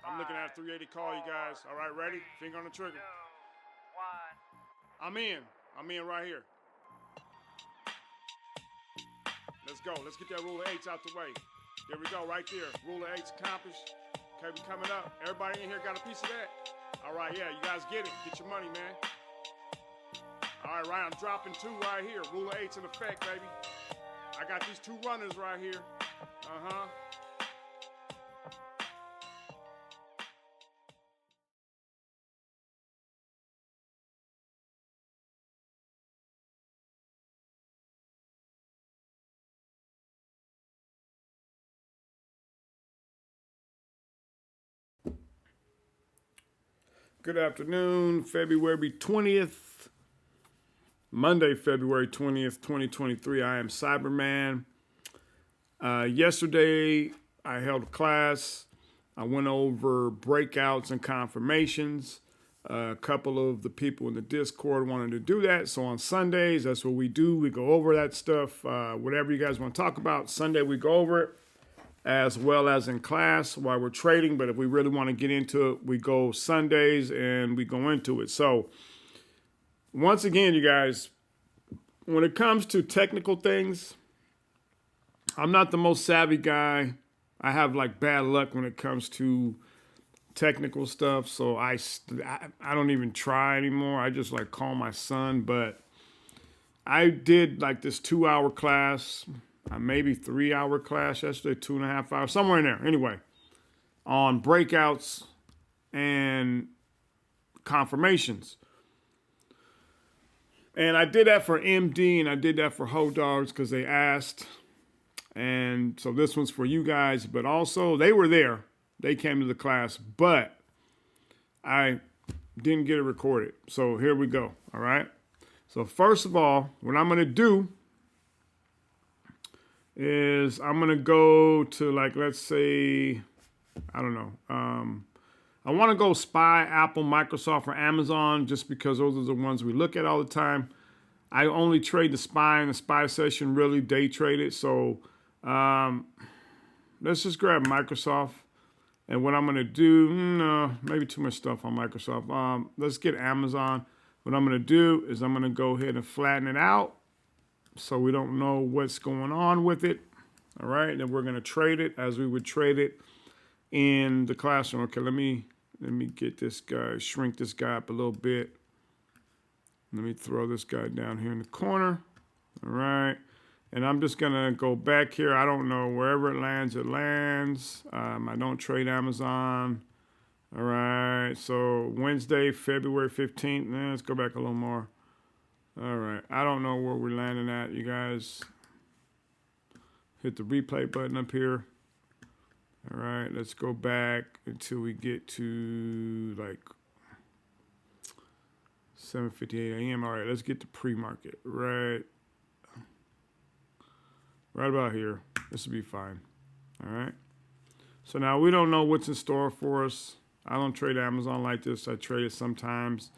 I'm looking at a 380 call, you guys. All right, ready? Finger on the trigger. I'm in. I'm in right here. Let's go. Let's get that rule of eights out the way. There we go, right there. Rule of eights accomplished. Okay, we coming up. Everybody in here got a piece of that? All right, yeah, you guys get it. Get your money, man. All right, I'm dropping two right here. Rule of eights in effect, baby. I got these two runners right here. Uh-huh. Good afternoon, February 20th, Monday, February 20th, 2023. I am Cyberman. Yesterday, I held a class. I went over breakouts and confirmations. A couple of the people in the Discord wanted to do that. So on Sundays, that's what we do. We go over that stuff. Whatever you guys want to talk about, Sunday we go over it, as well as in class while we're trading. But if we really want to get into it, we go Sundays and we go into it. So once again, you guys, when it comes to technical things, I'm not the most savvy guy. I have like bad luck when it comes to technical stuff. So I don't even try anymore. I just like call my son. But I did like this 2-hour class, maybe 3-hour class yesterday, 2.5 hours, somewhere in there. Anyway, on breakouts and confirmations. And I did that for MD and I did that for Ho Dogs because they asked. And so this one's for you guys, but also they were there. They came to the class, but I didn't get it recorded. So here we go. All right. So first of all, what I'm going to do is I'm going to go to, like, let's say, I don't know. I want to go SPY, Apple, Microsoft, or Amazon just because those are the ones we look at all the time. I only trade the SPY in the SPY session, really day trade it. So let's just grab Microsoft. And what I'm going to do, maybe too much stuff on Microsoft. Let's get Amazon. What I'm going to do is I'm going to go ahead and flatten it out so we don't know what's going on with it. All right, and we're going to trade it as we would trade it in the classroom. Okay, let me get this guy, shrink this guy up a little bit. Let me throw this guy down here in the corner. All right. And I'm just going to go back here. I don't know. Wherever it lands, it lands. I don't trade Amazon. All right. So Wednesday, February 15th. Let's go back a little more. All right. I don't know where we're landing at, you guys. Hit the replay button up here. All right. Let's go back until we get to like 7:58 a.m. All right. Let's get to pre-market. Right about here. This will be fine. All right. So now we don't know what's in store for us. I don't trade Amazon like this. I trade it sometimes.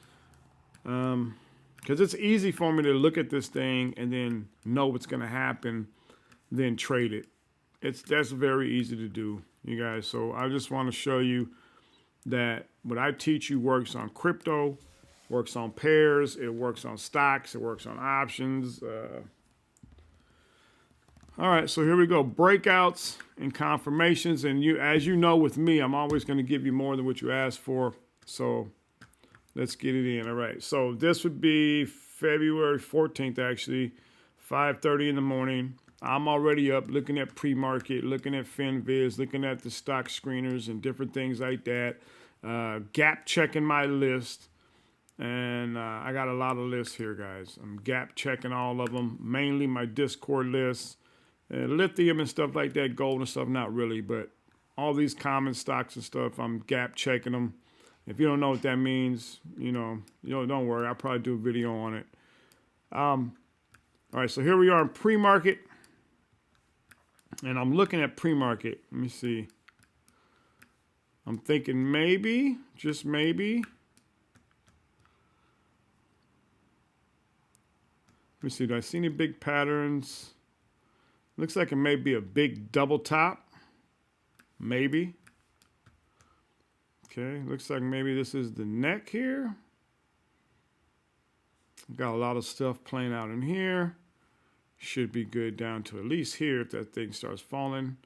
Because it's easy for me to look at this thing and then know what's going to happen, then trade it. That's very easy to do, you guys. So I just want to show you that what I teach you works on crypto, works on pairs, it works on stocks, it works on options. All right, so here we go. Breakouts and confirmations. And as you know with me, I'm always going to give you more than what you asked for. So let's get it in. All right, so this would be February 14th, actually, 5:30 in the morning. I'm already up looking at pre-market, looking at FinViz, looking at the stock screeners and different things like that. Gap checking my list. And I got a lot of lists here, guys. I'm gap checking all of them, mainly my Discord lists. Lithium and stuff like that, gold and stuff, not really, but all these common stocks and stuff, I'm gap checking them. If you don't know what that means, don't worry. I'll probably do a video on it. All right, so here we are in pre-market, and I'm looking at pre-market. Let me see. I'm thinking maybe, just maybe. Let me see, do I see any big patterns? Looks like it may be a big double top. Maybe. Okay, looks like maybe this is the neck here. Got a lot of stuff playing out in here. Should be good down to at least here if that thing starts falling.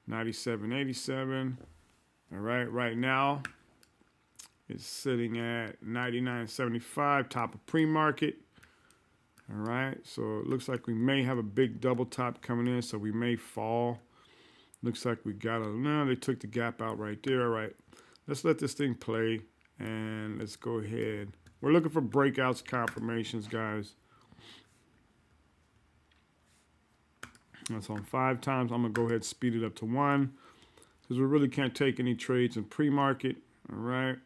97.87. All right, right now it's sitting at 99.75, top of pre-market. All right, so it looks like we may have a big double top coming in, so we may fall. Looks like we got a, no, they took the gap out right there. All right, let's let this thing play, and let's go ahead. We're looking for breakouts, confirmations, guys. That's on 5 times. I'm going to go ahead and speed it up to 1 because we really can't take any trades in pre-market. All right.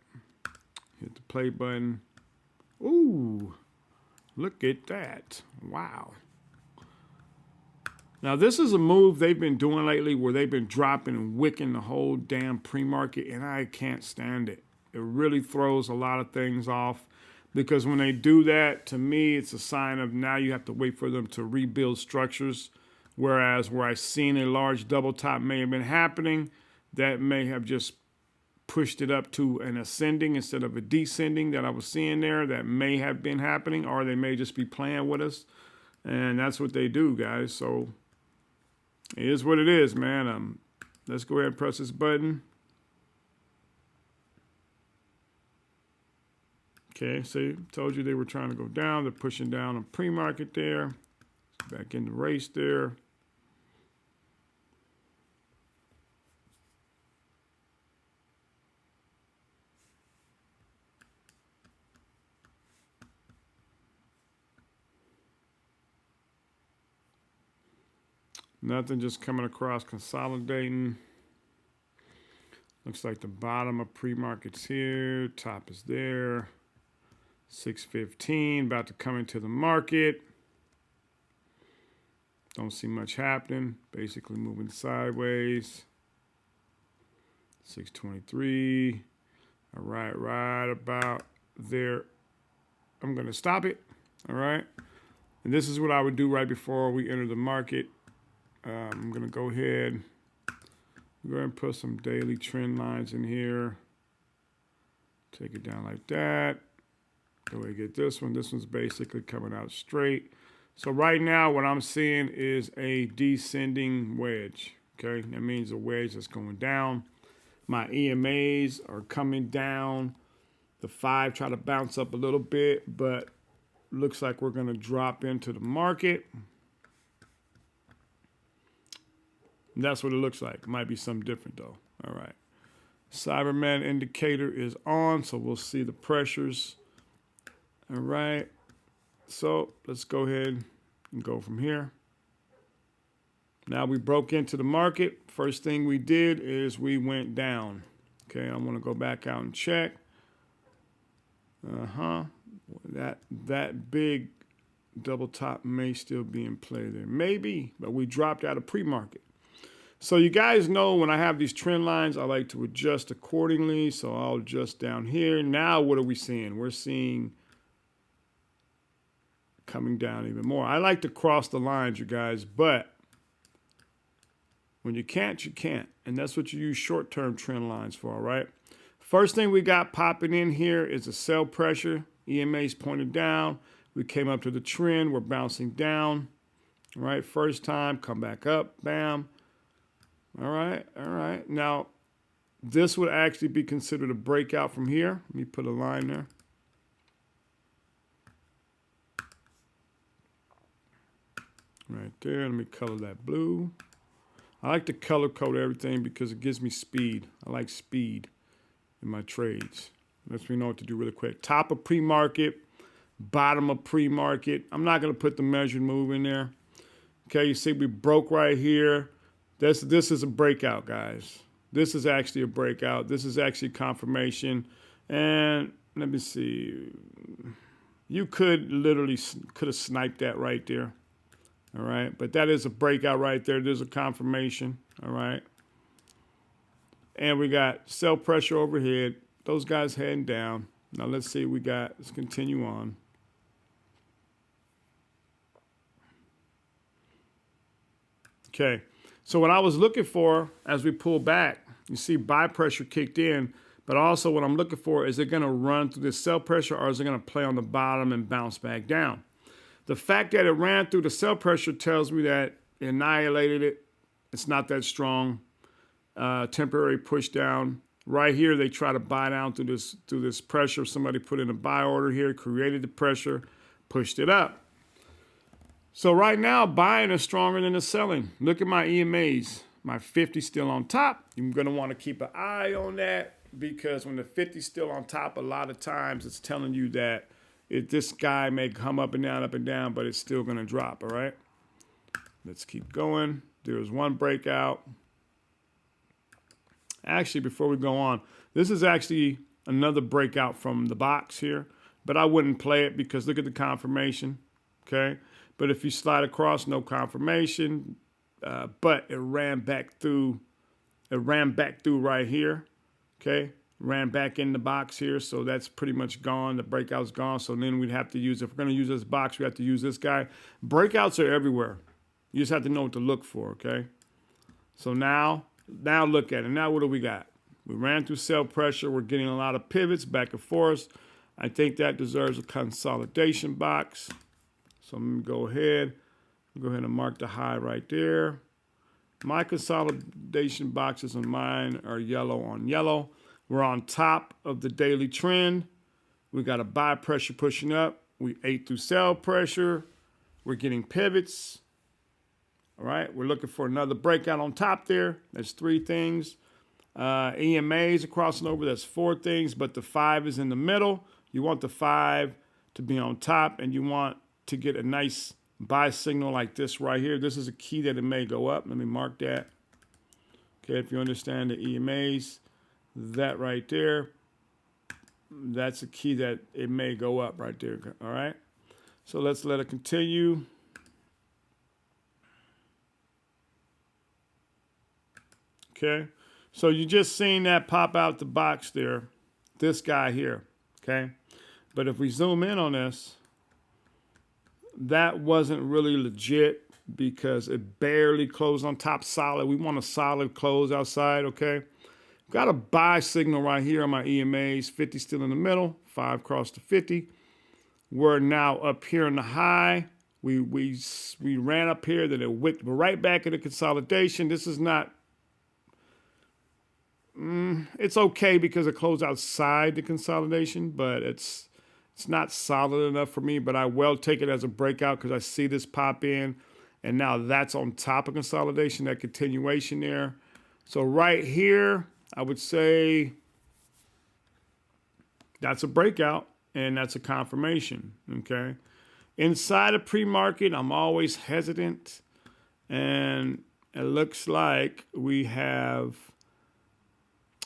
Hit the play button. Ooh, look at that. Wow. Now, this is a move they've been doing lately where they've been dropping and wicking the whole damn pre-market, and I can't stand it. It really throws a lot of things off because when they do that, to me, it's a sign of now you have to wait for them to rebuild structures. Whereas where I seen a large double top may have been happening, that may have just pushed it up to an ascending instead of a descending that I was seeing there. That may have been happening, or they may just be playing with us. And that's what they do, guys. So it is what it is, man. Let's go ahead and press this button. Okay, see, told you they were trying to go down. They're pushing down on pre-market there. Back in the race there. Nothing, just coming across, consolidating. Looks like the bottom of pre-market's here. Top is there. 615, about to come into the market. Don't see much happening. Basically moving sideways. 623. All right, right about there. I'm going to stop it. All right. And this is what I would do right before we enter the market. I'm going to go ahead and put some daily trend lines in here. Take it down like that. Go ahead and get this one. This one's basically coming out straight. So right now what I'm seeing is a descending wedge. Okay, that means a wedge that's going down. My EMAs are coming down. The 5 try to bounce up a little bit, but looks like we're going to drop into the market. And that's what it looks like. Might be something different though. All right. Cyberman indicator is on, so we'll see the pressures. All right. So let's go ahead and go from here. Now we broke into the market. First thing we did is we went down. Okay, I want to go back out and check. That big double top may still be in play there. Maybe, but we dropped out of pre-market. So you guys know when I have these trend lines, I like to adjust accordingly. So I'll adjust down here. Now what are we seeing? We're seeing coming down even more. I like to cross the lines, you guys, but when you can't, you can't. And that's what you use short-term trend lines for, all right? First thing we got popping in here is a sell pressure. EMA's pointed down. We came up to the trend. We're bouncing down. All right, first time, come back up, bam. All right, all right. Now, this would actually be considered a breakout from here. Let me put a line there. Right there, let me color that blue. I like to color code everything because it gives me speed. I like speed in my trades. Lets me know what to do really quick. Top of pre-market, bottom of pre-market. I'm not going to put the measured move in there. Okay, you see we broke right here. This is a breakout, guys. This is actually a breakout. This is actually confirmation. And let me see. You could have sniped that right there. All right, but that is a breakout right there. There's a confirmation. All right. And we got sell pressure overhead. Those guys heading down. Now let's see what we got. Let's continue on. Okay. So what I was looking for as we pull back, you see buy pressure kicked in, But also what I'm looking for, is it going to run through this sell pressure, or is it going to play on the bottom and bounce back down? The fact that it ran through the sell pressure tells me that it annihilated it. It's not that strong. Temporary push down. Right here, they try to buy down through this pressure. Somebody put in a buy order here, created the pressure, pushed it up. So right now, buying is stronger than the selling. Look at my EMAs. My 50 still on top. You're going to want to keep an eye on that, because when the 50 is still on top, a lot of times it's telling you that this guy may come up and down, but it's still going to drop, all right? Let's keep going. There's one breakout. Actually, before we go on, this is actually another breakout from the box here, but I wouldn't play it because look at the confirmation, okay? But if you slide across, no confirmation, but it ran back through. It ran back through right here, okay? Ran back in the box here, so that's pretty much gone. The breakout's gone, so then we'd have to use, if we're going to use this box, we have to use this guy. Breakouts are everywhere. You just have to know what to look for, okay? So now look at it. Now what do we got? We ran through sell pressure. We're getting a lot of pivots back and forth. I think that deserves a consolidation box. So I'm going to go ahead and mark the high right there. My consolidation boxes on mine are yellow on yellow. We're on top of the daily trend. We got a buy pressure pushing up. We ate through sell pressure. We're getting pivots. All right, we're looking for another breakout on top there. That's 3 things. EMAs are crossing over. That's 4 things, but the 5 is in the middle. You want the 5 to be on top, and you want to get a nice buy signal like this right here. This is a key that it may go up. Let me mark that. Okay, if you understand the EMAs, that right there, that's a key that it may go up right there. All right, so let's let it continue. Okay, so you just seen that pop out the box there, this guy here, okay? But if we zoom in on this, that wasn't really legit because it barely closed on top solid. We want a solid close outside, okay? Got a buy signal right here on my EMAs, 50 still in the middle, 5 crossed to 50. We're now up here in the high. We ran up here, then it wicked. We're right back in the consolidation. This is not, it's okay because it closed outside the consolidation, but it's not solid enough for me, but I will take it as a breakout because I see this pop in, and now that's on top of consolidation, that continuation there. So right here, I would say that's a breakout, and that's a confirmation, okay? Inside of pre-market, I'm always hesitant, and it looks like we have,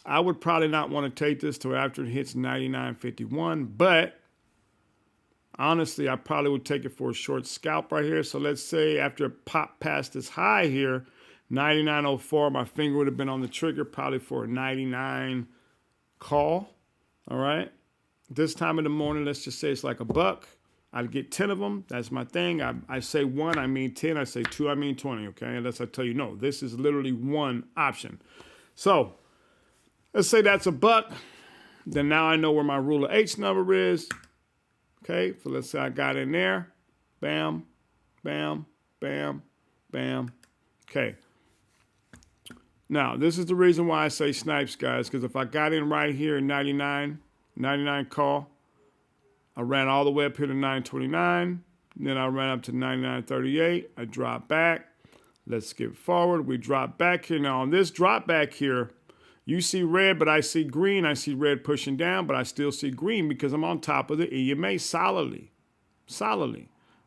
I would probably not want to take this till after it hits 99.51, but honestly, I probably would take it for a short scalp right here. So let's say after it popped past this high here, 99.04, my finger would have been on the trigger probably for a 99 call, all right? This time of the morning, let's just say it's like $1. I'd get 10 of them. That's my thing. I say 1, I mean 10. I say 2, I mean 20, okay? Unless I tell you, no, this is literally one option. So let's say that's $1. Then now I know where my ruler H number is. Okay, so let's say I got in there. Bam, bam, bam, bam. Okay. Now, this is the reason why I say snipes, guys, because if I got in right here at 99 call, I ran all the way up here to 929. Then I ran up to 99.38. I dropped back. Let's skip forward. We drop back here. Now, on this drop back here, you see red, but I see green. I see red pushing down, but I still see green because I'm on top of the EMA solidly.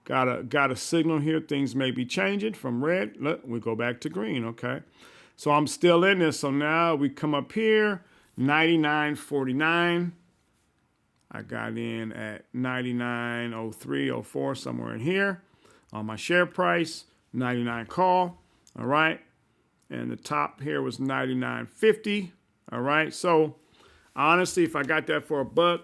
Got a signal here. Things may be changing from red. Look, we go back to green, okay? So I'm still in this. So now we come up here, 99.49. I got in at 99.03, 04, somewhere in here on my share price, 99 call, all right? And the top here was 99.50. All right. So honestly, if I got that for $1,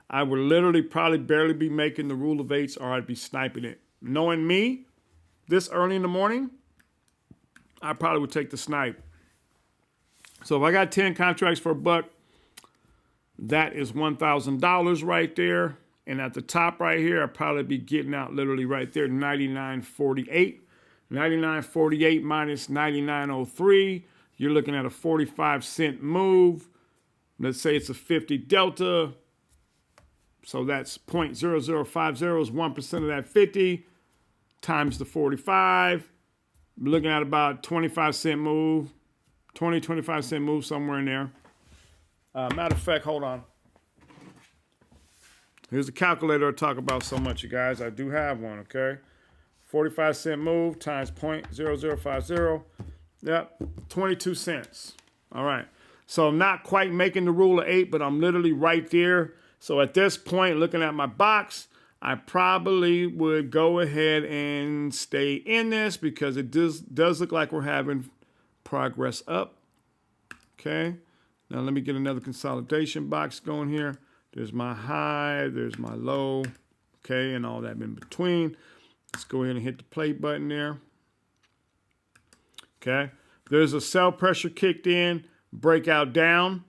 I would literally probably barely be making the rule of 8s, or I'd be sniping it. Knowing me, this early in the morning, I probably would take the snipe. So if I got 10 contracts for $1, that is $1,000 right there. And at the top right here, I'll probably be getting out literally right there, 99.48. 99.48 minus 99.03. You're looking at a 45-cent move. Let's say it's a 50 delta. So that's 0.0050 is 1% of that 50 times the 45. We're looking at about 25-cent move, 25-cent move somewhere in there. Matter of fact, hold on. Here's the calculator I talk about so much, you guys. I do have one, okay? 45-cent move times 0.0050. Yep, 22 cents. All right. So I'm not quite making the rule of 8, but I'm literally right there. So at this point, looking at my box, I probably would go ahead and stay in this because it does look like we're having progress up. Okay. Now let me get another consolidation box going here. There's my high, there's my low, okay, and all that in between. Let's go ahead and hit the play button there. Okay. There's a sell pressure kicked in, breakout down.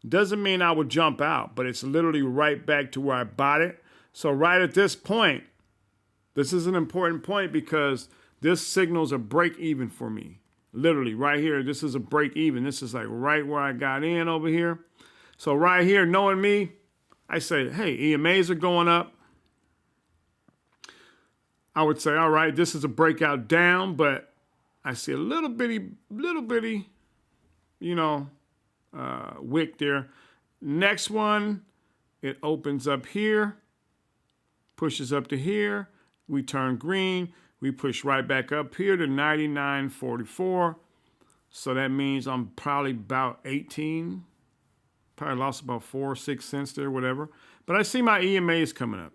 Doesn't mean I would jump out, but it's literally right back to where I bought it. So right at this point, this is an important point because this signals a break even for me. Literally right here, this is a break even. This is like right where I got in over here. So right here, knowing me, I say, hey, EMAs are going up. I would say, all right, this is a breakout down, but I see a little bitty, you know, wick there. Next one, it opens up here, pushes up to here. We turn green. We push right back up here to 99.44. So that means I'm probably about 18. Probably lost about 4 or 6 cents there, whatever. But I see my EMAs coming up.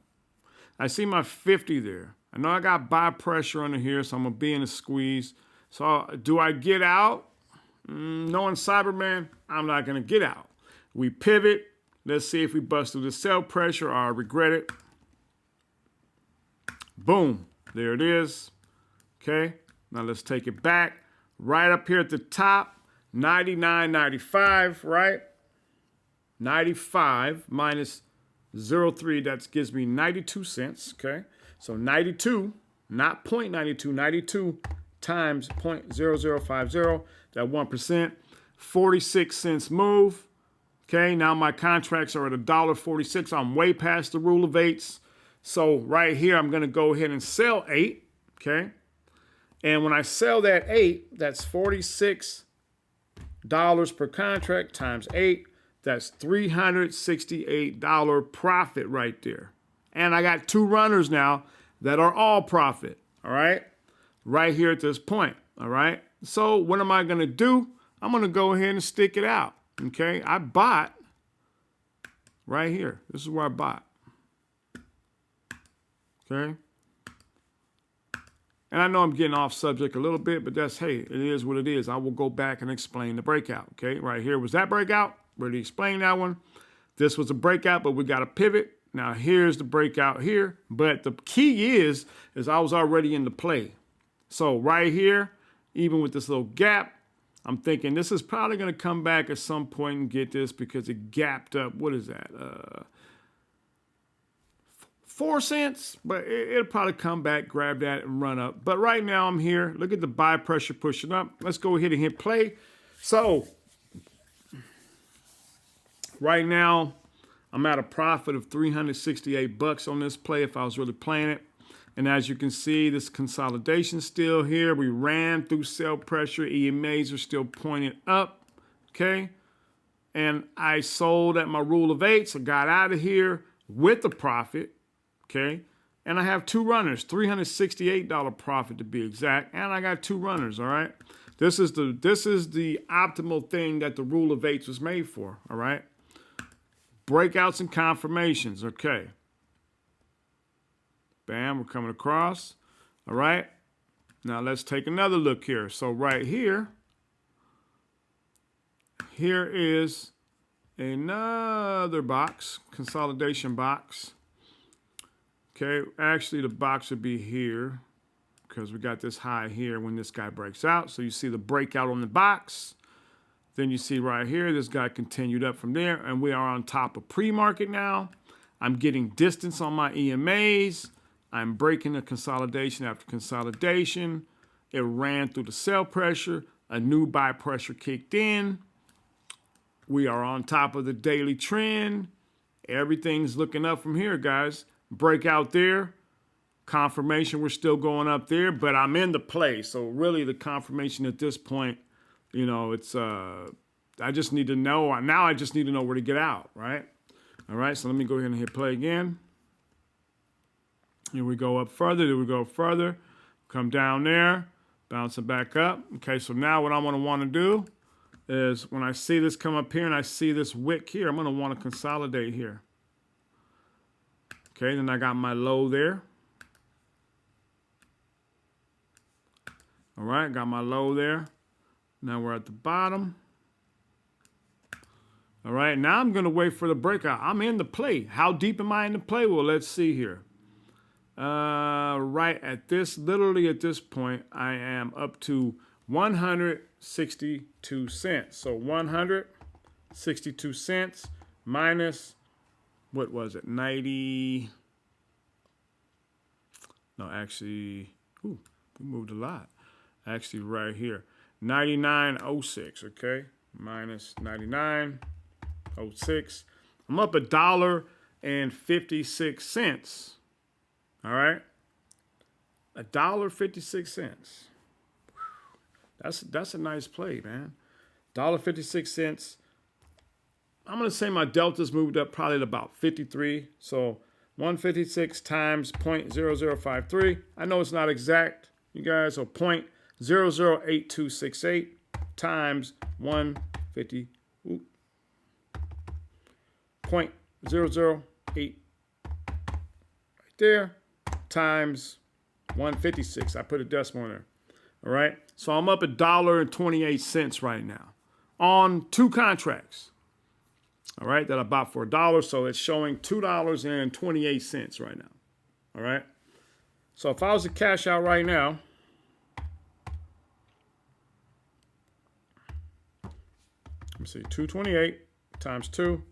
I see my 50 there. I know I got buy pressure under here, so I'm going to be in a squeeze. So do I get out? Knowing Cyberman, I'm not going to get out. We pivot. Let's see if we bust through the sell pressure or I regret it. Boom. There it is. Okay. Now let's take it back. Right up here at the top, 99.95, right? 95 minus 0.03, that gives me 92 cents, okay? So 92, not 0.92, 92 times 0.0050, that 1%, 46 cents move. Okay, now my contracts are at $1.46. I'm way past the rule of eights. So right here, I'm going to go ahead and sell 8, okay? And when I sell that 8, that's $46 per contract times 8. That's $368 profit right there. And I got 2 runners now that are all profit, all right? Right here at this point, all right? So what am I going to do? I'm going to go ahead and stick it out, okay? I bought right here. This is where I bought, okay? And I know I'm getting off subject a little bit, but that's, hey, it is what it is. I will go back and explain the breakout, okay? Right here was that breakout. Already explained that one. This was a breakout, but we got a pivot. Now here's the breakout here. But the key is I was already in the play. So right here, even with this little gap, I'm thinking this is probably going to come back at some point and get this because it gapped up. What is that? 4 cents, but it'll probably come back, grab that, and run up. But right now I'm here. Look at the buy pressure pushing up. Let's go ahead and hit play. So right now, I'm at a profit of $368 on this play if I was really playing it. And as you can see, this consolidation still here. We ran through sell pressure. EMAs are still pointing up, okay? And I sold at my rule of eights. I got out of here with a profit, okay? And I have 2 runners, $368 profit to be exact. And I got 2 runners, all right? This is the optimal thing that the rule of eights was made for, all right? Breakouts and confirmations, okay. Bam, we're coming across. All right. Now let's take another look here. So right here, here is another box, consolidation box. Okay, actually the box would be here because we got this high here when this guy breaks out. So you see the breakout on the box. Then you see right here, this guy continued up from there, and we are on top of pre-market now. I'm getting distance on my EMAs. I'm breaking a consolidation after consolidation. It ran through the sell pressure. A new buy pressure kicked in. We are on top of the daily trend. Everything's looking up from here, guys. Breakout there. Confirmation, we're still going up there, but I'm in the play. So really the confirmation at this point, you know, it's, I just need to know. Now I just need to know where to get out, right? All right, so let me go ahead and hit play again. Here we go up further. There we go further. Come down there. Bouncing back up. Okay, so now what I'm going to want to do is when I see this come up here and I see this wick here, I'm going to want to consolidate here. Okay, then I got my low there. All right, got my low there. Now we're at the bottom. All right, now I'm going to wait for the breakout. I'm in the play. How deep am I in the play? Well, let's see here. Right at this, literally at this point, I am up to 162 cents. So 162 cents minus, what was it, 90? No, actually, ooh, we moved a lot. Actually, right here, 99.06, okay? Minus 99.06. I'm up $1.56. All right? $1.56. That's a nice play, man. $1.56. I'm going to say my delta's moved up probably to about 53. So 156 times 0.0053. I know it's not exact, you guys. So 0.008268 times 150. 0.008 right there times 156. I put a decimal in there. All right. So I'm up $1.28 right now on 2 contracts. All right. That I bought for $1. So it's showing $2.28 right now. All right. So if I was to cash out right now, let me see, 228 times 2,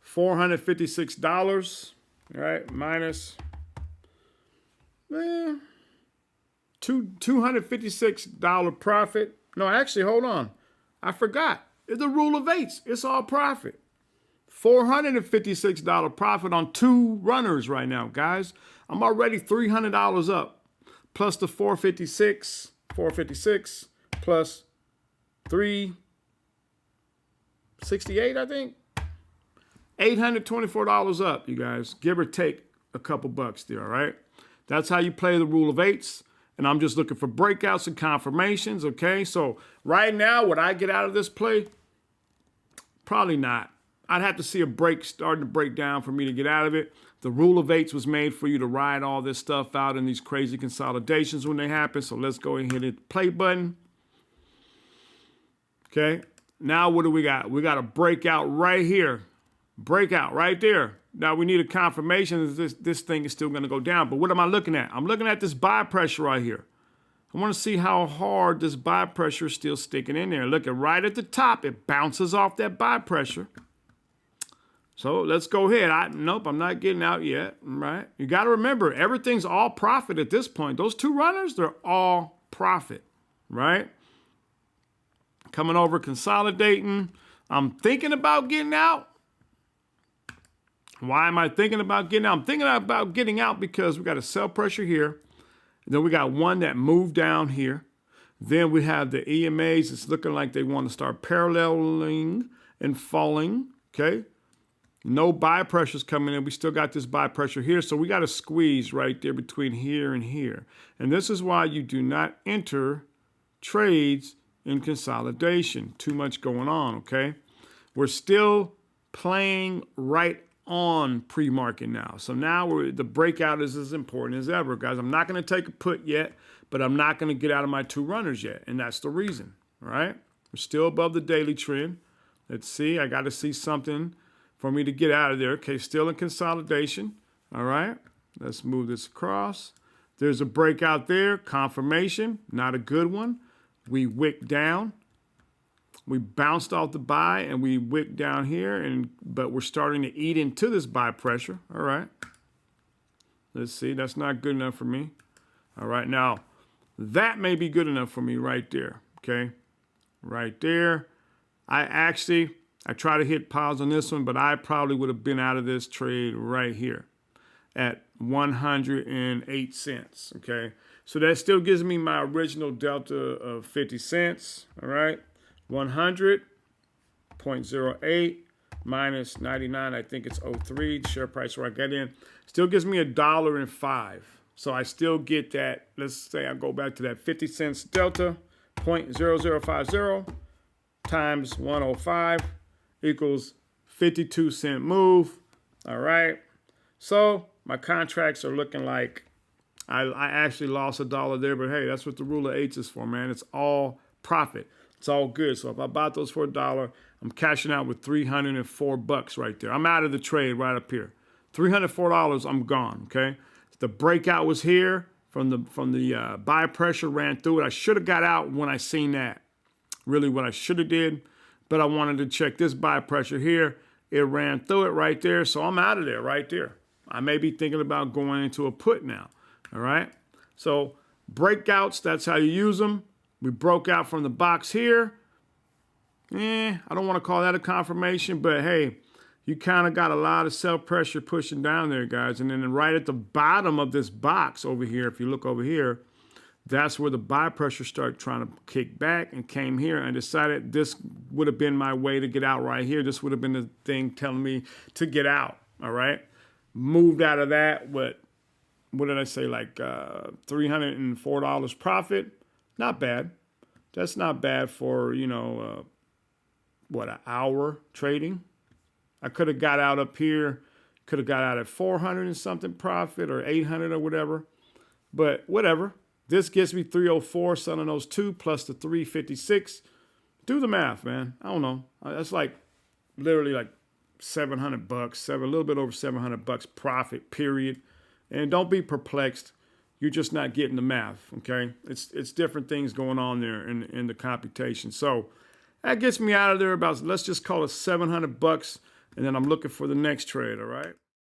$456. All right. Minus $256 profit. No, actually, hold on. I forgot. It's the rule of eights. It's all profit. $456 profit on 2 runners right now, guys. I'm already $300 up. Plus the 456 plus 368, I think. $824 up, you guys. Give or take a couple bucks there, all right? That's how you play the rule of eights. And I'm just looking for breakouts and confirmations, okay? So right now, would I get out of this play? Probably not. I'd have to see a break starting to break down for me to get out of it. The rule of eights was made for you to ride all this stuff out in these crazy consolidations when they happen. So let's go ahead and hit the play button. Okay. Now what do we got? We got a breakout right here. Breakout right there. Now we need a confirmation that this thing is still going to go down. But what am I looking at? I'm looking at this buy pressure right here. I want to see how hard this buy pressure is still sticking in there. Look at right at the top. It bounces off that buy pressure. So let's go ahead. Nope, I'm not getting out yet. Right? You got to remember, everything's all profit at this point. Those 2 runners, they're all profit. Right? Coming over, consolidating. I'm thinking about getting out. Why am I thinking about getting out? I'm thinking about getting out because we got a sell pressure here. Then we got one that moved down here. Then we have the EMAs. It's looking like they want to start paralleling and falling. Okay. No buy pressures coming in. We still got this buy pressure here. So we got a squeeze right there between here and here. And this is why you do not enter trades in consolidation. Too much going on. Okay. We're still playing right on pre-market now. So now the breakout is as important as ever, guys. I'm not going to take a put yet, but I'm not going to get out of my 2 runners yet. And that's the reason, all right? We're still above the daily trend. Let's see. I got to see something for me to get out of there. Okay, still in consolidation, all right? Let's move this across. There's a breakout there. Confirmation, not a good one. We wick down. We bounced off the buy and we wicked down here, but we're starting to eat into this buy pressure. All right. Let's see. That's not good enough for me. All right. Now, that may be good enough for me right there. Okay. Right there. I try to hit pause on this one, but I probably would have been out of this trade right here at 108 cents. Okay. So that still gives me my original delta of 50 cents. All right. 100.08 minus 99. I think it's 03. Share price where I got in. Still gives me $1.05. So I still get that. Let's say I go back to that 50 cents delta. 0.0050 times 105 equals 52-cent move. All right. So my contracts are looking like I actually lost $1 there, but hey, that's what the rule of H is for, man. It's all profit. It's all good. So if I bought those for $1, I'm cashing out with $304 right there. I'm out of the trade right up here. $304, I'm gone. Okay. The breakout was here from the buy pressure, ran through it. I should have got out when I seen that. Really what I should have did, but I wanted to check this buy pressure here. It ran through it right there, so I'm out of there right there. I may be thinking about going into a put now. All right. So breakouts, that's how you use them. We broke out from the box here. I don't want to call that a confirmation, but hey, you kind of got a lot of self-pressure pushing down there, guys. And then right at the bottom of this box over here, if you look over here, that's where the buy pressure started trying to kick back and came here and decided this would have been my way to get out right here. This would have been the thing telling me to get out, all right? Moved out of that, what did I say, like $304 profit? Not bad. That's not bad for, an hour trading. I could have got out up here, could have got out at 400 and something profit or 800 or whatever. But whatever. This gets me 304 selling those two plus the 356. Do the math, man. I don't know. That's like literally like $700, a little bit over $700 profit, period. And don't be perplexed. You're just not getting the math, okay? It's different things going on there in the computation. So that gets me out of there about, let's just call it $700. And then I'm looking for the next trade, all right?